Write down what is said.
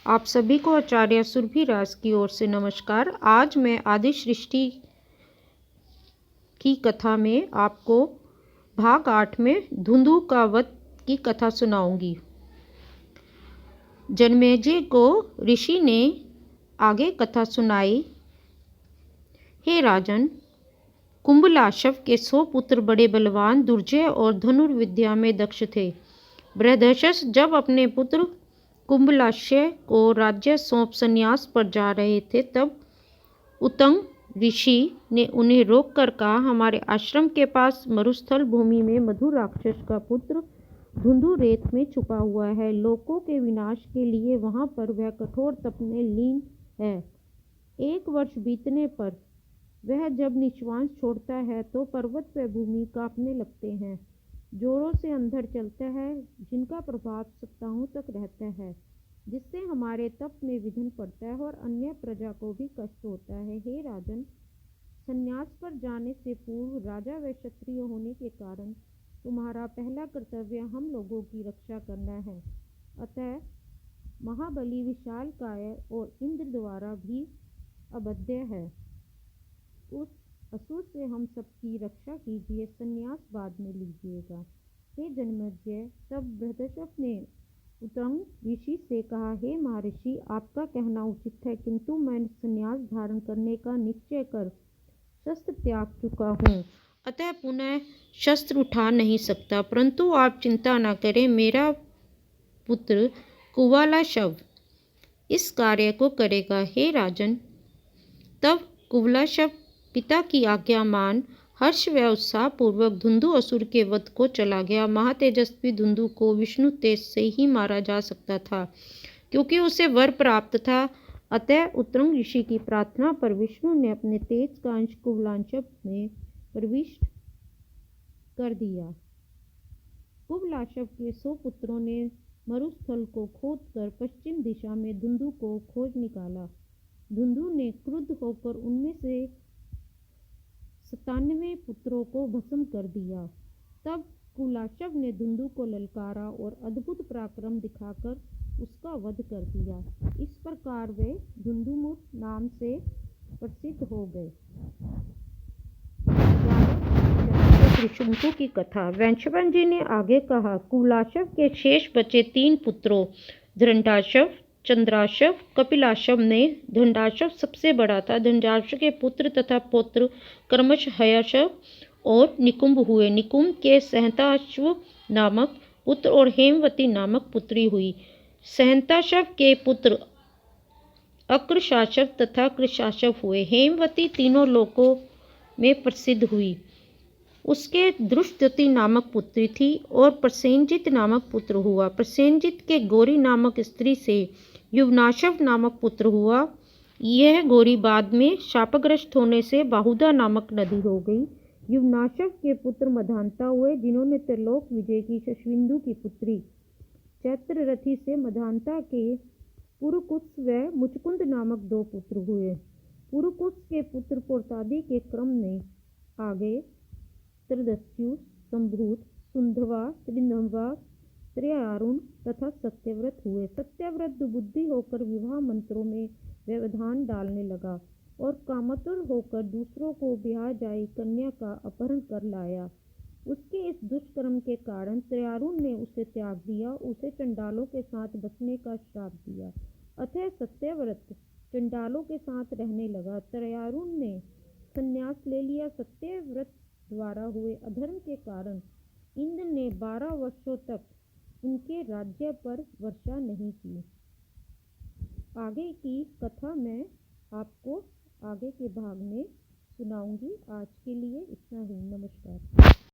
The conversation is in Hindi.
आप सभी को आचार्य सुरभिराज की ओर से नमस्कार। आज मैं आदि सृष्टि की कथा में आपको भाग 8 में धुंधु का वध की कथा सुनाऊंगी। जनमेजय को ऋषि ने आगे कथा सुनाई। हे राजन, कुंभलाशव के 100 पुत्र बड़े बलवान, दुर्जय और धनुर्विद्या में दक्ष थे। बृहदर्षस जब अपने पुत्र कुंभलाशय को राज्य सौंप संन्यास पर जा रहे थे, तब उत्तंग ऋषि ने उन्हें रोककर कहा, हमारे आश्रम के पास मरुस्थल भूमि में मधु राक्षस का पुत्र धुंधु रेत में छुपा हुआ है। लोकों के विनाश के लिए वहां पर वह कठोर तप में लीन है। 1 वर्ष बीतने पर वह जब निश्वास छोड़ता है तो पर्वत व भूमि कांपने लगते हैं। जोरों से अंधड़ चलता है, जिनका प्रभाव सप्ताहों तक रहता है, जिससे हमारे तप में विघ्न पड़ता है और अन्य प्रजा को भी कष्ट होता है। हे राजन, संन्यास पर जाने से पूर्व राजा व क्षत्रिय होने के कारण तुम्हारा पहला कर्तव्य हम लोगों की रक्षा करना है। अतः महाबली विशालकाय और इंद्र द्वारा भी अवध्य है, उस असुर से हम सबकी रक्षा कीजिए, संन्यास बाद में लीजिएगा। हे जनमेजय, तब बृहदर्षस ने उत्तंग ऋषि से कहा, हे महर्षि, आपका कहना उचित है, किंतु मैं संन्यास धारण करने का निश्चय कर शस्त्र त्याग चुका हूँ, अतः पुनः शस्त्र उठा नहीं सकता। परंतु आप चिंता न करें, मेरा पुत्र कुवलाशव इस कार्य को करेगा। हे राजन, तब कुवलाशव पिता की आज्ञा मान हर्ष व उत्साह पूर्वक धुंधु असुर के वध को चला गया। महातेजस्वी धुंधु को विष्णु तेज से ही मारा जा सकता था, क्योंकि उसे वर प्राप्त था। अतः उत्तंग ऋषि की प्रार्थना पर विष्णु ने अपने तेज का अंश कुवलाशव में प्रविष्ट कर दिया। कुवलाशव के 100 पुत्रों ने मरुस्थल को खोदकर पश्चिम दिशा में धुंधु को खोज निकाला। धुंधु ने क्रुद्ध होकर उनमें से 97 पुत्रों को भस्म कर दिया। तब कुवलाशव ने धुंधु को ललकारा और अद्भुत पराक्रम दिखाकर उसका वध कर दिया। इस प्रकार वे धुंधुमुर नाम से प्रसिद्ध हो गए। त्रिशंकु की कथा। वैशंपायन जी ने आगे कहा, कुवलाशव के शेष बचे 3 पुत्रों धृतराष्ट्र, चंद्राशव, कपिलाशव ने धृतराष्ट्र सबसे बड़ा था। धृतराष्ट्र के पुत्र तथा पौत्र क्रमशः हर्षव और निकुंभ हुए। निकुंभ के सहस्त्राश्व नामक पुत्र और हेमवती नामक पुत्री हुई। सहस्त्राश्व के पुत्र अकृशाश्व तथा कृशाश्व हुए। हेमवती तीनों लोकों में प्रसिद्ध हुई। उसके दुष्टद्युति नामक पुत्री थी और प्रसेनजित नामक पुत्र हुआ। प्रसेनजित के गौरी नामक स्त्री से युवनाशव नामक पुत्र हुआ। यह गौरी बाद में शापग्रस्त होने से बाहुदा नामक नदी हो गई। युवनाशव के पुत्र मधांता हुए, जिन्होंने त्रिलोक विजय की शशविंदु की पुत्री चैत्ररथी से मधांता के पुरुकुस व मुचकुंद नामक 2 पुत्र हुए। पुरुकुस के पुत्र पौत्रादि के क्रम में आगे त्रिदस्यु, संभूत, सुंधवा, त्रिनभा, त्रयारुण तथा सत्यव्रत हुए। सत्यव्रत दुर्बुद्धि होकर विवाह मंत्रों में व्यवधान डालने लगा और कामातुर होकर दूसरों को ब्याह जाई कन्या का अपहरण कर लाया। उसके इस दुष्कर्म के कारण त्रयारुण ने उसे त्याग दिया, उसे चंडालों के साथ बसने का श्राप दिया। अतः सत्यव्रत चंडालों के साथ रहने लगा। त्रयारुण ने संन्यास ले लिया। सत्यव्रत द्वारा हुए अधर्म के कारण इंद्र ने 12 वर्षों तक उनके राज्य पर वर्षा नहीं की। आगे की कथा मैं आपको आगे के भाग में सुनाऊंगी। आज के लिए इतना ही। नमस्कार।